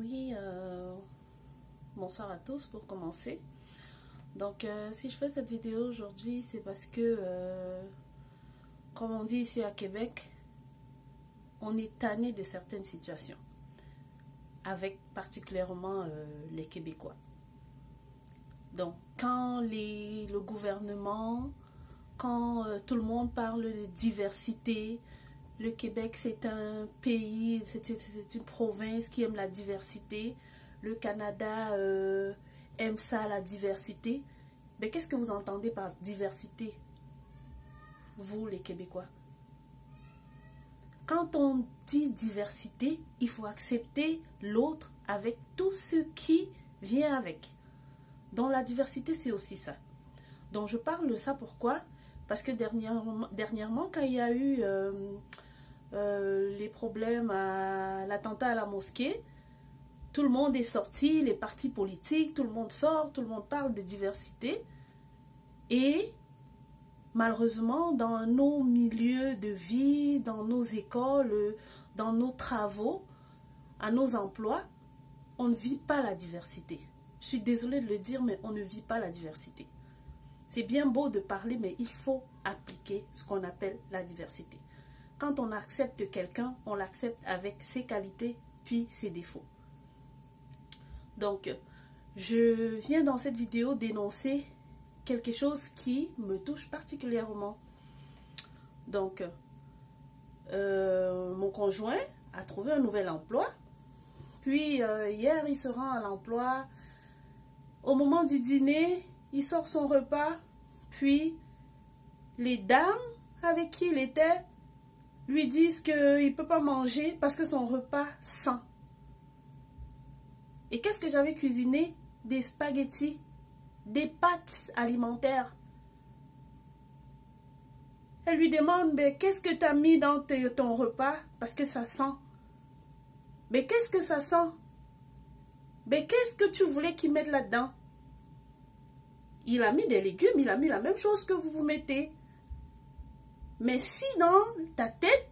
Oui, bonsoir à tous pour commencer. Donc, si je fais cette vidéo aujourd'hui, c'est parce que, comme on dit ici à Québec, on est tanné de certaines situations, avec particulièrement les Québécois. Donc, quand le gouvernement, quand tout le monde parle de diversité, le Québec c'est un pays, c'est une province qui aime la diversité, le Canada aime ça, la diversité. Mais qu'est-ce que vous entendez par diversité, vous les Québécois? Quand on dit diversité, il faut accepter l'autre avec tout ce qui vient avec. Donc la diversité, c'est aussi ça. Donc je parle de ça pourquoi? Parce que dernièrement, quand il y a eu les problèmes à l'attentat à la mosquée, tout le monde est sorti, les partis politiques, tout le monde sort, tout le monde parle de diversité. Et malheureusement, dans nos milieux de vie, dans nos écoles, dans nos travaux, à nos emplois, on ne vit pas la diversité. Je suis désolée de le dire, mais on ne vit pas la diversité. C'est bien beau de parler, mais il faut appliquer ce qu'on appelle la diversité. Quand on accepte quelqu'un, on l'accepte avec ses qualités, puis ses défauts. Donc, je viens dans cette vidéo dénoncer quelque chose qui me touche particulièrement. Donc, mon conjoint a trouvé un nouvel emploi. Puis, hier, il se rend à l'emploi. Au moment du dîner, il sort son repas. Puis, les dames avec qui il était lui disent qu'il ne peut pas manger parce que son repas sent. Et qu'est-ce que j'avais cuisiné? Des spaghettis, des pâtes alimentaires. Elle lui demande, mais qu'est-ce que tu as mis dans ton repas? Parce que ça sent. Mais qu'est-ce que ça sent? Mais qu'est-ce que tu voulais qu'il mette là-dedans? Il a mis des légumes, il a mis la même chose que vous mettez. Mais si dans ta tête,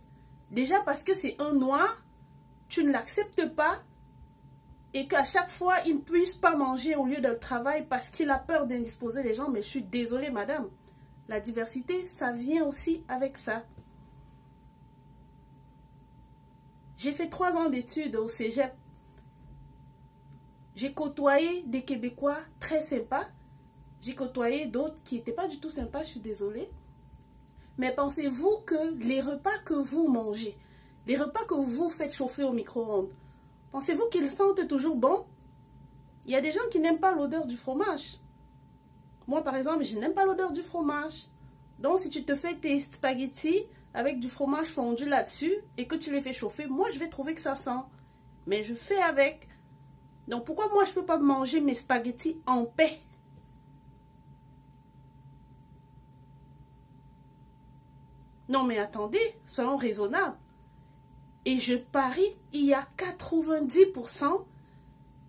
déjà parce que c'est un noir, tu ne l'acceptes pas, et qu'à chaque fois, il ne puisse pas manger au lieu de travail parce qu'il a peur d'indisposer les gens. Mais je suis désolée, madame. La diversité, ça vient aussi avec ça. J'ai fait 3 ans d'études au cégep. J'ai côtoyé des Québécois très sympas. J'ai côtoyé d'autres qui n'étaient pas du tout sympas, je suis désolée. Mais pensez-vous que les repas que vous mangez, les repas que vous faites chauffer au micro-ondes, pensez-vous qu'ils sentent toujours bon? Il y a des gens qui n'aiment pas l'odeur du fromage. Moi, par exemple, je n'aime pas l'odeur du fromage. Donc, si tu te fais tes spaghettis avec du fromage fondu là-dessus et que tu les fais chauffer, moi, je vais trouver que ça sent. Mais je fais avec. Donc, pourquoi moi, je ne peux pas manger mes spaghettis en paix? Non, mais attendez, soyons raisonnables. Et je parie, il y a 90%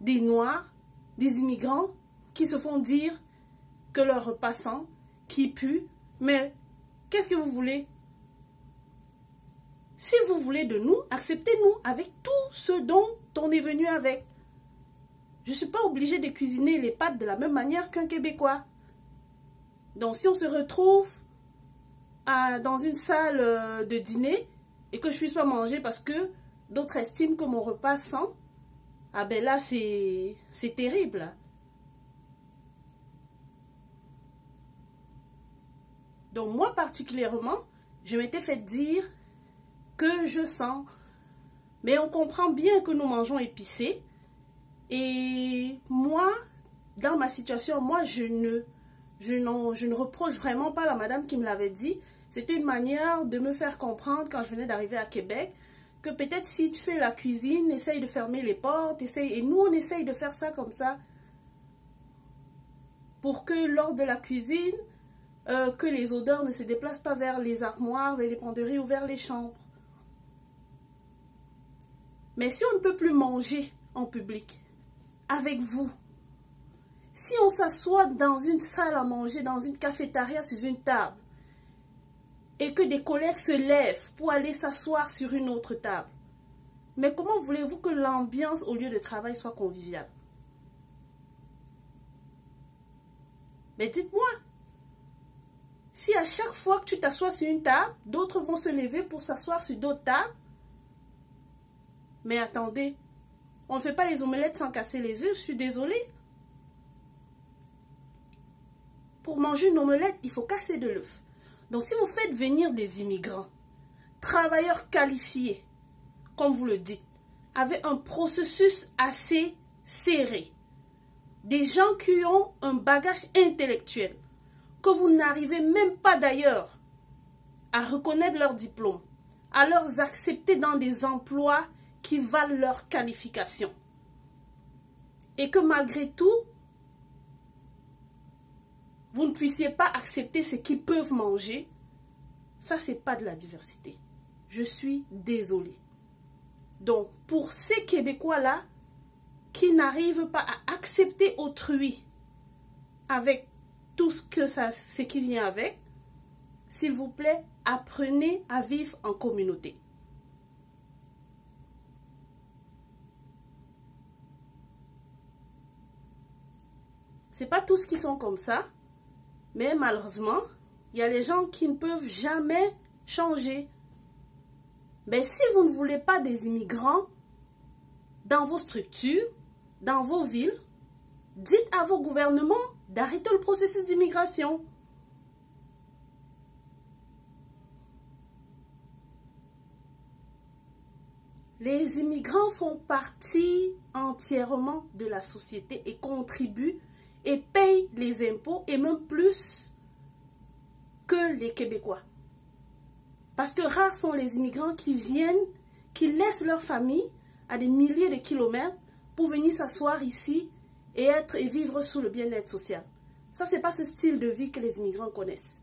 des Noirs, des immigrants, qui se font dire que leur repas sent, qui pue. Mais qu'est-ce que vous voulez? Si vous voulez de nous, acceptez-nous avec tout ce dont on est venu avec. Je ne suis pas obligée de cuisiner les pâtes de la même manière qu'un Québécois. Donc si on se retrouve dans une salle de dîner et que je ne puisse pas manger parce que d'autres estiment que mon repas sent, ah ben là c'est terrible. Donc moi particulièrement, je m'étais fait dire que je sens. Mais on comprend bien que nous mangeons épicé. Et moi, dans ma situation, moi je ne reproche vraiment pas la madame qui me l'avait dit. C'était une manière de me faire comprendre quand je venais d'arriver à Québec que peut-être si tu fais la cuisine, essaye de fermer les portes, et nous on essaye de faire ça comme ça pour que lors de la cuisine, que les odeurs ne se déplacent pas vers les armoires, vers les penderies ou vers les chambres. Mais si on ne peut plus manger en public avec vous, si on s'assoit dans une salle à manger, dans une cafétéria sur une table, et que des collègues se lèvent pour aller s'asseoir sur une autre table, Mais comment voulez-vous que l'ambiance au lieu de travail soit conviviale? Mais dites-moi, si à chaque fois que tu t'assois sur une table, d'autres vont se lever pour s'asseoir sur d'autres tables, mais attendez, on ne fait pas les omelettes sans casser les œufs, je suis désolée. Pour manger une omelette, il faut casser de l'œuf. Donc si vous faites venir des immigrants, travailleurs qualifiés, comme vous le dites, avec un processus assez serré, des gens qui ont un bagage intellectuel, que vous n'arrivez même pas d'ailleurs à reconnaître leur diplôme, à leur accepter dans des emplois qui valent leur qualification. Et que malgré tout, vous ne puissiez pas accepter ce qu'ils peuvent manger, ça c'est pas de la diversité. Je suis désolée. Donc, pour ces Québécois-là, qui n'arrivent pas à accepter autrui avec tout ce qui vient avec, s'il vous plaît, apprenez à vivre en communauté. C'est pas tous qui sont comme ça, mais malheureusement, il y a les gens qui ne peuvent jamais changer. Mais si vous ne voulez pas des immigrants dans vos structures, dans vos villes, dites à vos gouvernements d'arrêter le processus d'immigration. Les immigrants font partie entièrement de la société et contribuent et payent les impôts et même plus que les Québécois. Parce que rares sont les immigrants qui viennent, qui laissent leur famille à des milliers de kilomètres pour venir s'asseoir ici et vivre sous le bien-être social. Ça, ce n'est pas ce style de vie que les immigrants connaissent.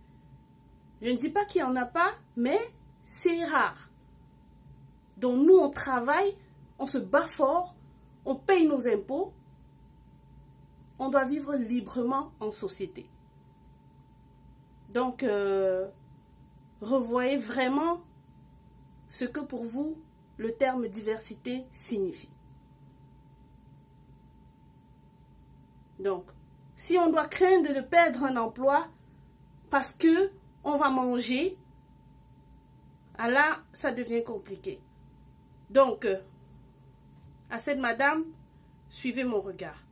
Je ne dis pas qu'il n'y en a pas, mais c'est rare. Donc nous, on travaille, on se bat fort, on paye nos impôts, on doit vivre librement en société. Donc, revoyez vraiment ce que pour vous, le terme diversité signifie. Donc, si on doit craindre de perdre un emploi parce que on va manger, là, ça devient compliqué. Donc, à cette madame, suivez mon regard.